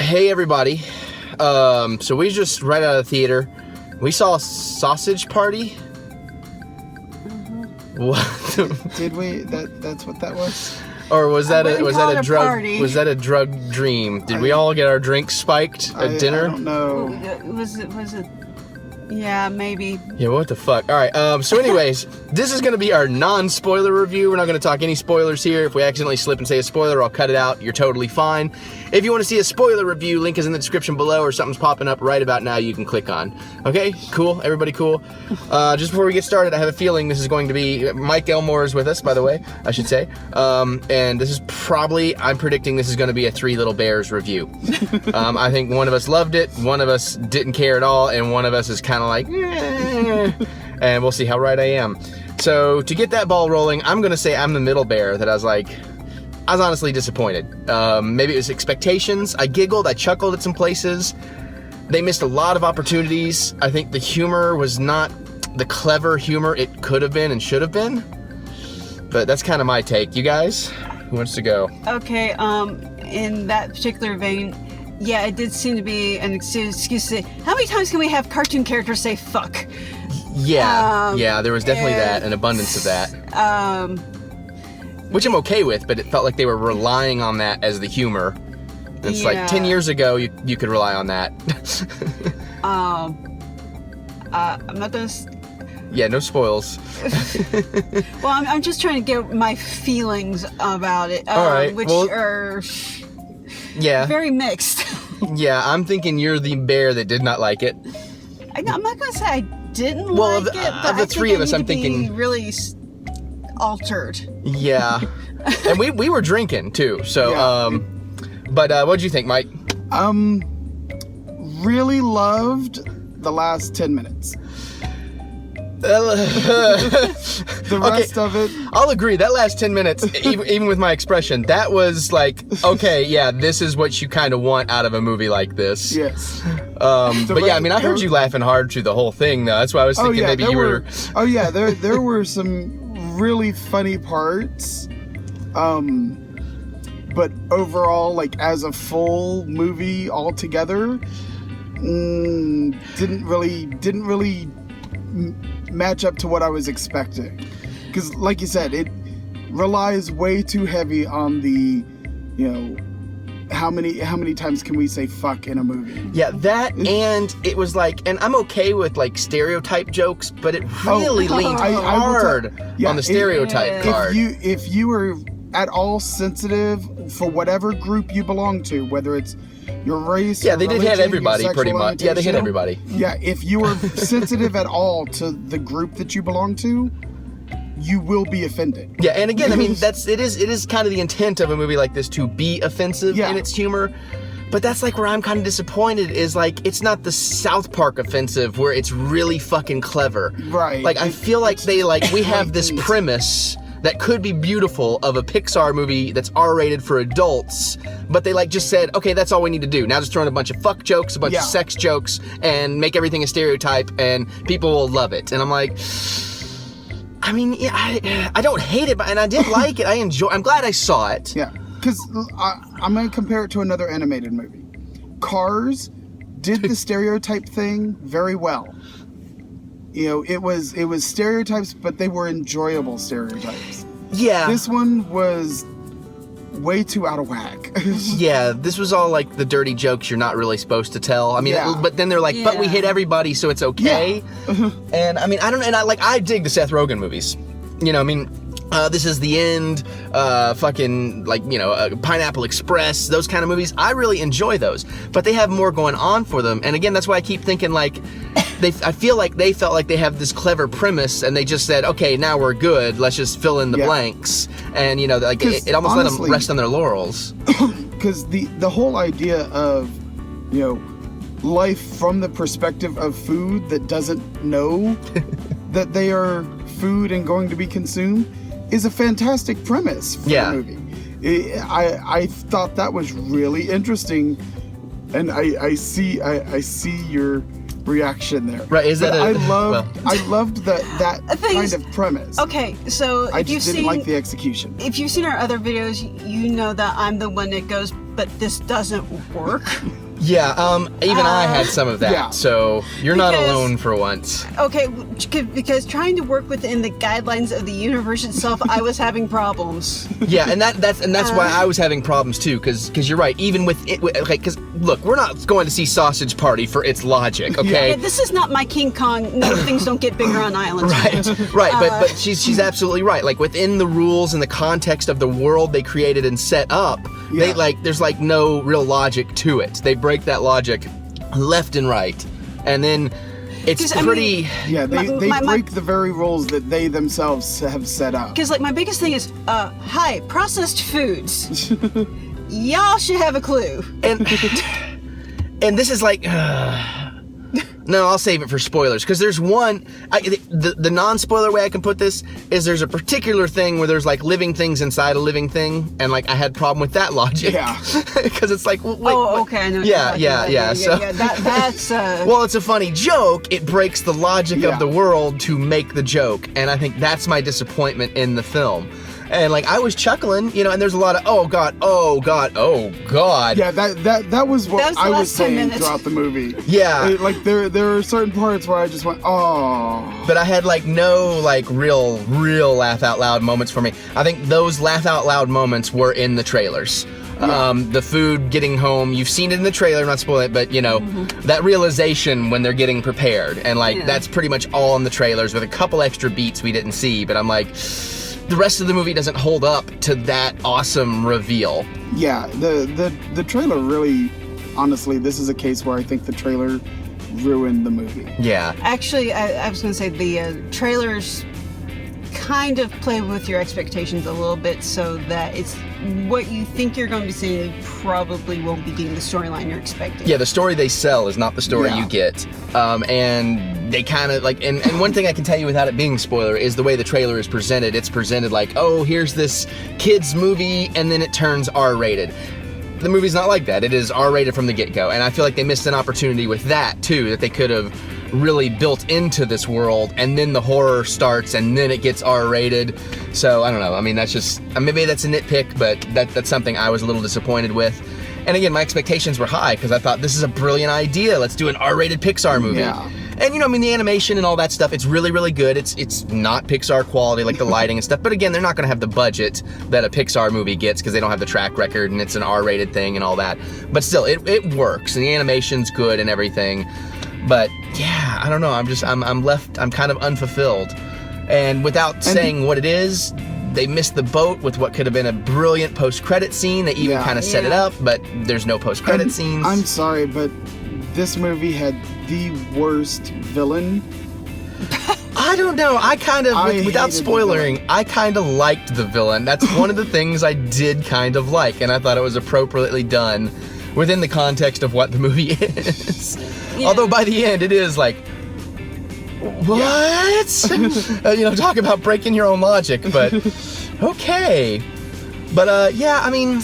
Hey everybody. So we just right out of the theater. We saw Sausage Party. Mm-hmm. What? Did we? That's what that was? Or was that a drug? Party. Was that a drug dream? Did we all get our drinks spiked at dinner? I don't know. Was it? Yeah, maybe. Yeah, what the fuck? All right. So anyways, this is going to be our non-spoiler review. We're not going to talk any spoilers here. If we accidentally slip and say a spoiler, I'll cut it out. You're totally fine. If you want to see a spoiler review, link is in the description below, or something's popping up right about now you can click on. Okay? Cool? Everybody cool? Just before we get started, I have a feeling this is going to be... Mike Elmore is with us, by the way, I should say. And this is probably... I'm predicting this is going to be a Three Little Bears review. I think one of us loved it, one of us didn't care at all, and one of us is kind of like... and we'll see how right I am. So, to get that ball rolling, I'm going to say I'm the middle bear that I was honestly disappointed. Maybe it was expectations. I giggled, I chuckled at some places. They missed a lot of opportunities. I think the humor was not the clever humor it could have been and should have been. But that's kind of my take. You guys? Who wants to go? Okay, in that particular vein, yeah, it did seem to be an excuse to say, how many times can we have cartoon characters say fuck? Yeah, there was definitely an abundance of that. Which I'm okay with, but it felt like they were relying on that as the humor. It's like 10 years ago, you could rely on that. I'm not gonna... Yeah, no spoils. Well, I'm just trying to get my feelings about it, all right. which well, are very mixed. Yeah, I'm thinking you're the bear that did not like it. I'm not going to say I didn't like it, but of the three of us, I'm thinking really altered. Yeah, and we were drinking too. So, but what'd you think, Mike? Really loved the last 10 minutes. The rest of it, I'll agree. That last 10 minutes, even with my expression, that was like, okay, yeah, this is what you kind of want out of a movie like this. Yes. But yeah, I mean, I heard you laughing hard through the whole thing, though. That's why I was thinking maybe you were. Oh yeah, there were some really funny parts. But overall, like as a full movie altogether, didn't really match up to what I was expecting, because like you said, it relies way too heavy on the, how many times can we say fuck in a movie? Yeah, that, and it was like, and I'm okay with like stereotype jokes, but it really leaned hard on the stereotype card. If you were at all sensitive for whatever group you belong to, whether it's your race, yeah, they did hit everybody pretty much. Yeah, they hit everybody. Yeah, if you were sensitive at all to the group that you belong to, you will be offended. Yeah, and again, I mean, it is kind of the intent of a movie like this to be offensive in its humor. But that's like where I'm kind of disappointed is like, it's not the South Park offensive where it's really fucking clever. Right. Like, I feel like we have this premise that could be beautiful of a Pixar movie that's R-rated for adults, but they just said, okay, that's all we need to do. Now just throw in a bunch of fuck jokes, a bunch of sex jokes, and make everything a stereotype, and people will love it. And I'm like, I mean, yeah, I don't hate it, and I did like it. I'm glad I saw it. Yeah, because I'm going to compare it to another animated movie. Cars did the stereotype thing very well. It was stereotypes, but they were enjoyable stereotypes. Yeah. This one was way too out of whack. Yeah, this was all like the dirty jokes you're not really supposed to tell. I mean, but then they're like, but we hit everybody, so it's okay. Yeah. And I mean, I dig the Seth Rogen movies. I mean, This Is the End, Pineapple Express, those kind of movies. I really enjoy those, but they have more going on for them. And again, that's why I keep thinking I feel like they felt like they have this clever premise and they just said, okay, now we're good. Let's just fill in the blanks. And, it almost let them rest on their laurels. Because the whole idea of, life from the perspective of food that doesn't know that they are food and going to be consumed is a fantastic premise for a movie. I thought that was really interesting, and I see your reaction there. Right, is But that I loved that thing kind is- of premise. Okay, so I if you've just didn't seen like the execution. if you've seen our other videos, you know that I'm the one that goes, but this doesn't work. Yeah, even I had some of that, yeah. so you're not Because- alone for once. Okay, because trying to work within the guidelines of the universe itself, I was having problems. Yeah, and that's why I was having problems too, because you're right. Even with it, okay, because look, we're not going to see Sausage Party for its logic, okay? Yeah, this is not my King Kong. No, things don't get bigger on islands. Right, but she's absolutely right. Like within the rules and the context of the world they created and set up, Yeah. there's like no real logic to it. They break that logic left and right, and then it's 'Cause, I mean, pretty. Yeah, they my- break the very rules that they themselves have set up. Because like my biggest thing is, hi, processed foods. Y'all should have a clue. And this is like. No, I'll save it for spoilers, because there's one, the non-spoiler way I can put this is there's a particular thing where there's like living things inside a living thing, and like I had problem with that logic. Yeah. Because it's like, wait, Oh, okay, I know what you're talking about. So, that's well, it's a funny joke, it breaks the logic Yeah. of the world to make the joke, and I think that's my disappointment in the film. And like I was chuckling, and there's a lot of oh god. Yeah, that was what That was the I was last 10 saying minutes. throughout the movie. Yeah. Like there are certain parts where I just went, oh. But I had like no like real laugh out loud moments for me. I think those laugh out loud moments were in the trailers. Yeah. The food getting home, you've seen it in the trailer, I'm not spoiling it, but that realization when they're getting prepared, and like Yeah. that's pretty much all in the trailers with a couple extra beats we didn't see, but I'm like, the rest of the movie doesn't hold up to that awesome reveal. Yeah, the trailer really, honestly, this is a case where I think the trailer ruined the movie. Yeah. Actually, I was going to say the trailers kind of play with your expectations a little bit, so that it's what you think you're going to be seeing probably won't be getting the storyline you're expecting. Yeah, the story they sell is not the story Yeah. you get. And they kind of like, and one thing I can tell you without it being a spoiler is the way the trailer is presented. It's presented like, oh, here's this kid's movie, and then it turns R-rated. The movie's not like that. It is R-rated from the get-go, and I feel like they missed an opportunity with that too, that they could have really built into this world, and then the horror starts, and then it gets R-rated. So I don't know. I mean, that's just maybe that's a nitpick, but that's something I was a little disappointed with. And again, my expectations were high because I thought this is a brilliant idea. Let's do an R-rated Pixar movie. Yeah. And I mean, the animation and all that stuff, it's really, really good. It's not Pixar quality, like the lighting and stuff. But again, they're not going to have the budget that a Pixar movie gets because they don't have the track record, and it's an R-rated thing and all that. But still, it works, and the animation's good and everything. But yeah, I don't know. I'm kind of unfulfilled. And without saying what it is, they missed the boat with what could have been a brilliant post-credit scene. They even kind of set it up, but there's no post-credit scenes. I'm sorry, but this movie had the worst villain. I don't know. I kind of, without hated the spoiling, villain. I kind of liked the villain. That's one of the things I did kind of like, and I thought it was appropriately done within the context of what the movie is. Yeah. Although by the end, it is like, what? Talk about breaking your own logic, but okay. But yeah, I mean,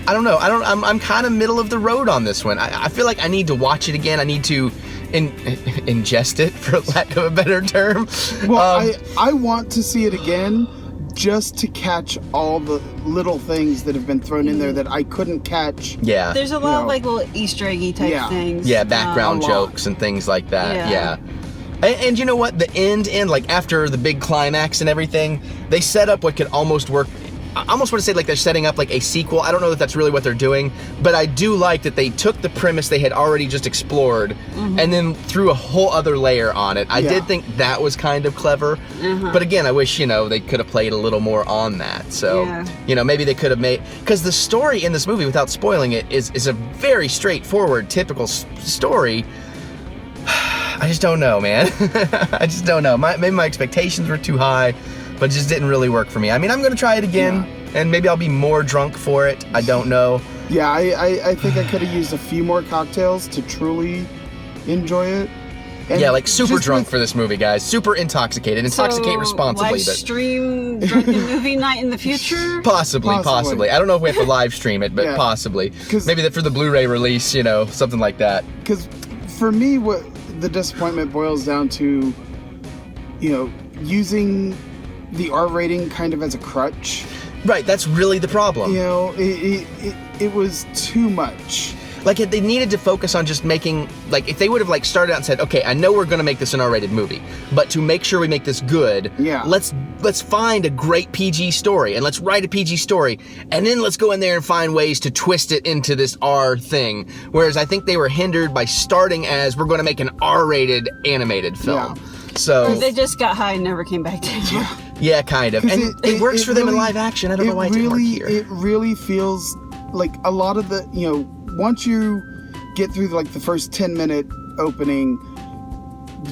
I don't know. I'm kind of middle of the road on this one. I feel like I need to watch it again. I need to ingest it, for lack of a better term. Well, I want to see it again just to catch all the little things that have been thrown in there that I couldn't catch. Yeah. There's a lot of like little Easter eggy type things. Yeah, background a lot. jokes and things like that. Yeah. And you know what? The end, like after the big climax and everything, they set up what could almost work. I almost want to say like they're setting up like a sequel. I don't know that that's really what they're doing, but I do like that they took the premise they had already just explored and then threw a whole other layer on it. I did think that was kind of clever, but again, I wish, they could have played a little more on that. So, maybe they could have made, because the story in this movie, without spoiling it, is a very straightforward, typical story. I just don't know, man. I just don't know. Maybe my expectations were too high, but it just didn't really work for me. I mean, I'm going to try it again, and maybe I'll be more drunk for it. I don't know. Yeah, I think I could have used a few more cocktails to truly enjoy it. And yeah, like super just drunk with- for this movie, guys. Super intoxicate So, responsibly. live stream drunken movie night in the future? Possibly. I don't know if we have to live stream it, but Yeah. possibly. 'Cause- Maybe that for the Blu-ray release, something like that. Because for me, what the disappointment boils down to, using the R rating kind of as a crutch. Right, that's really the problem. It was too much. Like, they needed to focus on just making, like, if they would have, like, started out and said, okay, I know we're going to make this an R-rated movie, but to make sure we make this good, let's find a great PG story, and let's write a PG story, and then let's go in there and find ways to twist it into this R thing. Whereas I think they were hindered by starting as, we're going to make an R-rated animated film. Yeah. So they just got high and never came back down. Yeah, kind of. And it works for them in live action. I don't know why it didn't work here. It really feels like a lot of the, once you get through like the first 10-minute opening,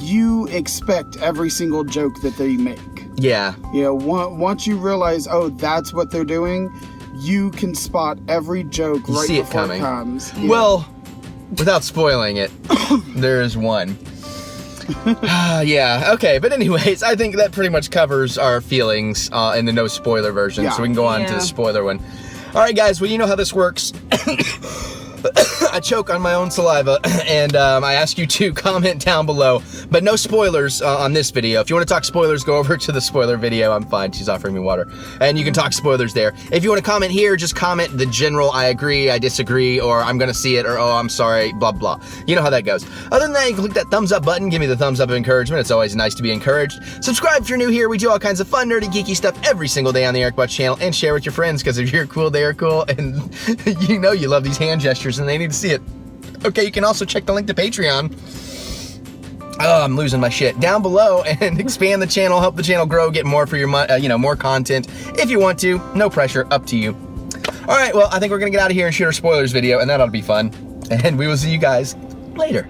you expect every single joke that they make. Yeah. Once you realize, oh, that's what they're doing, you can spot every joke right before it comes. Yeah. Well, without spoiling it, there is one. Yeah, okay, but anyways, I think that pretty much covers our feelings in the no spoiler version, so we can go on to the spoiler one. All right, guys, well, you know how this works. I choke on my own saliva, and I ask you to comment down below, but no spoilers on this video. If you want to talk spoilers, go over to the spoiler video. I'm fine. She's offering me water. And you can talk spoilers there. If you want to comment here, just comment the general, I agree, I disagree, or I'm going to see it, or oh, I'm sorry, blah, blah. You know how that goes. Other than that, you can click that thumbs up button. Give me the thumbs up of encouragement. It's always nice to be encouraged. Subscribe if you're new here. We do all kinds of fun, nerdy, geeky stuff every single day on the Eric Butts channel, and share with your friends, because if you're cool, they are cool, and you know you love these hand gestures, and they need to see it. Okay, you can also check the link to Patreon. Oh, I'm losing my shit. Down below, and expand the channel, help the channel grow, get more for your, more content. If you want to, no pressure, up to you. All right, well, I think we're gonna get out of here and shoot our spoilers video, and that ought to be fun. And we will see you guys later.